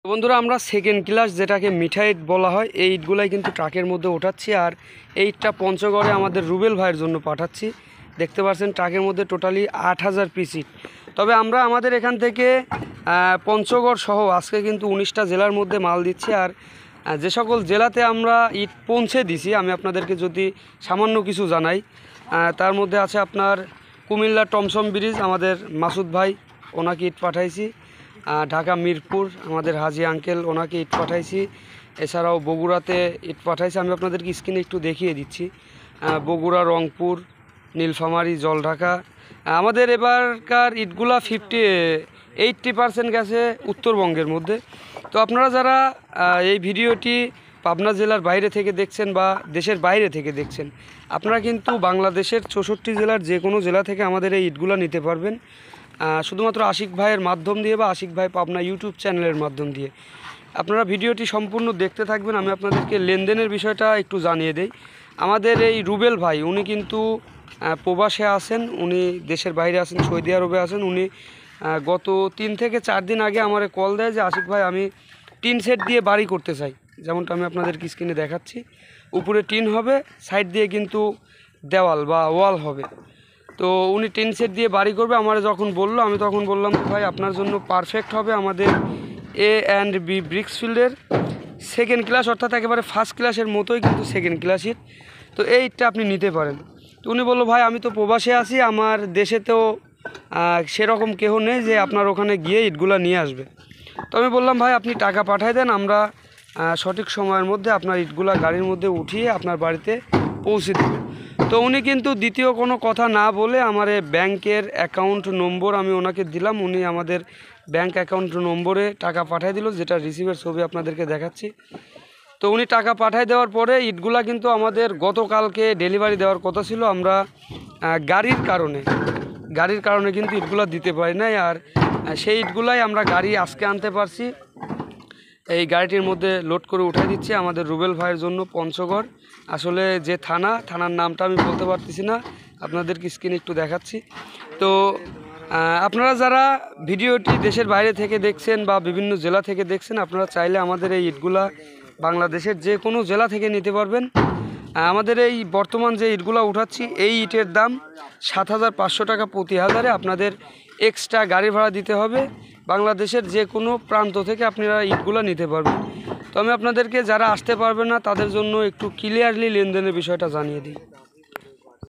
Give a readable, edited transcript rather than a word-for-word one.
বন্ধুরা আমরা second class যেটাকে মিঠাই ইট বলা হয় এই ইটগুলাই কিন্তু ট্রাকের মধ্যে ওঠাচ্ছি। আর এই ইটটা পঞ্চগড়ে আমাদের রুবেল ভাইয়ের জন্য পাঠাচ্ছি। দেখতে পাচ্ছেন ট্রাকের মধ্যে টোটালি 8000 পিস ইট। তবে আমরা আমাদের এখান থেকে পঞ্চগড় সহ আজকে কিন্তু 19টা জেলার মধ্যে মাল দিচ্ছি। আর যে সকল জেলাতে আমরা ইট পৌঁছে দিছি আমি আপনাদেরকে যদি সামান্য কিছু জানাই, তার মধ্যে আছে আপনার কুমিল্লা টমসম ব্রিজ আমাদের মাসুদ ভাই, ওনাকে ইট পাঠাইছি। ঢাকা মিরপুর আমাদের হাজি আঙ্কেল, ওনাকে ইট পাঠাইছি। এছাড়াও বগুড়াতে ইট পাঠাইছি, আমি আপনাদেরকে স্ক্রিনে একটু দেখিয়ে দিচ্ছি। বগুড়া, রংপুর, নীলফামারী, জলঢাকা। আমাদের এবারকার ইটগুলা 80% গেছে উত্তরবঙ্গের মধ্যে। তো আপনারা যারা এই ভিডিওটি পাবনা জেলার বাইরে থেকে দেখছেন বা দেশের বাইরে থেকে দেখছেন, আপনারা কিন্তু বাংলাদেশের 64 জেলার যে কোনো জেলা থেকে আমাদের এই ইটগুলা নিতে পারবেন, শুধুমাত্র আশিক ভাইয়ের মাধ্যম দিয়ে বা আশিক ভাই পাবনা ইউটিউব চ্যানেলের মাধ্যম দিয়ে। আপনারা ভিডিওটি সম্পূর্ণ দেখতে থাকবেন। আমি আপনাদেরকে লেনদেনের বিষয়টা একটু জানিয়ে দেই। আমাদের এই রুবেল ভাই উনি কিন্তু প্রবাসে আছেন, উনি দেশের বাইরে আছেন, সৌদি আরবে আছেন। উনি গত 3 থেকে 4 দিন আগে আমার কল দেয় যে আশিক ভাই আমি টিন সেট দিয়ে বাড়ি করতে চাই, যেমনটা আমি আপনাদেরকে স্ক্রিনে দেখাচ্ছি। উপরে টিন হবে, সাইড দিয়ে কিন্তু দেওয়াল বা ওয়াল হবে। তো উনি টিন সেট দিয়ে বাড়ি করবে। আমার যখন বললো আমি তখন বললাম যে ভাই আপনার জন্য পারফেক্ট হবে আমাদের A&B ব্রিক্সফিল্ডের সেকেন্ড ক্লাস, অর্থাৎ একেবারে ফার্স্ট ক্লাসের মতোই কিন্তু সেকেন্ড ক্লাস ইট। তো এই ইটটা আপনি নিতে পারেন। তো উনি বললো ভাই আমি তো প্রবাসে আছি, আমার দেশেতেও সেরকম কেহ নেই যে আপনার ওখানে গিয়ে ইটগুলো নিয়ে আসবে। তো আমি বললাম ভাই আপনি টাকা পাঠাই দেন, আমরা সঠিক সময়ের মধ্যে আপনার ইটগুলা গাড়ির মধ্যে উঠিয়ে আপনার বাড়িতে পৌঁছে দেব। তো উনি কিন্তু দ্বিতীয় কোনো কথা না বলে আমার ব্যাংকের অ্যাকাউন্ট নম্বর আমি ওনাকে দিলাম। উনি আমাদের ব্যাংক অ্যাকাউন্ট নম্বরে টাকা পাঠিয়ে দিল, যেটা রিসিভের ছবি আপনাদেরকে দেখাচ্ছি। তো উনি টাকা পাঠিয়ে দেওয়ার পরে ইটগুলা কিন্তু আমাদের গতকালকে ডেলিভারি দেওয়ার কথা ছিল। আমরা গাড়ির কারণে কিন্তু ইটগুলা দিতে পারি নাই। আর সেই ইটগুলাই আমরা গাড়ি আজকে আনতে পারছি। এই গাড়িটির মধ্যে লোড করে উঠাই দিচ্ছি আমাদের রুবেল ভাইয়ের জন্য পঞ্চগড়। আসলে যে থানার নামটা আমি বলতে পারতেছি না, আপনাদেরকে স্ক্রিনে একটু দেখাচ্ছি। তো আপনারা যারা ভিডিওটি দেশের বাইরে থেকে দেখছেন বা বিভিন্ন জেলা থেকে দেখছেন, আপনারা চাইলে আমাদের এই ইটগুলা বাংলাদেশের যে কোনো জেলা থেকে নিতে পারবেন। আমাদের এই বর্তমান যে ইটগুলা উঠাচ্ছি এই ইটের দাম 7500 টাকা প্রতি হাজারে। আপনাদের এক্সট্রা গাড়ি ভাড়া দিতে হবে। বাংলাদেশের যে কোনো প্রান্ত থেকে আপনারা ইটগুলো নিতে পারবেন। তো আমি আপনাদেরকে যারা আসতে পারবেন না তাদের জন্য একটু ক্লিয়ারলি লেনদেনের বিষয়টা জানিয়ে দিই।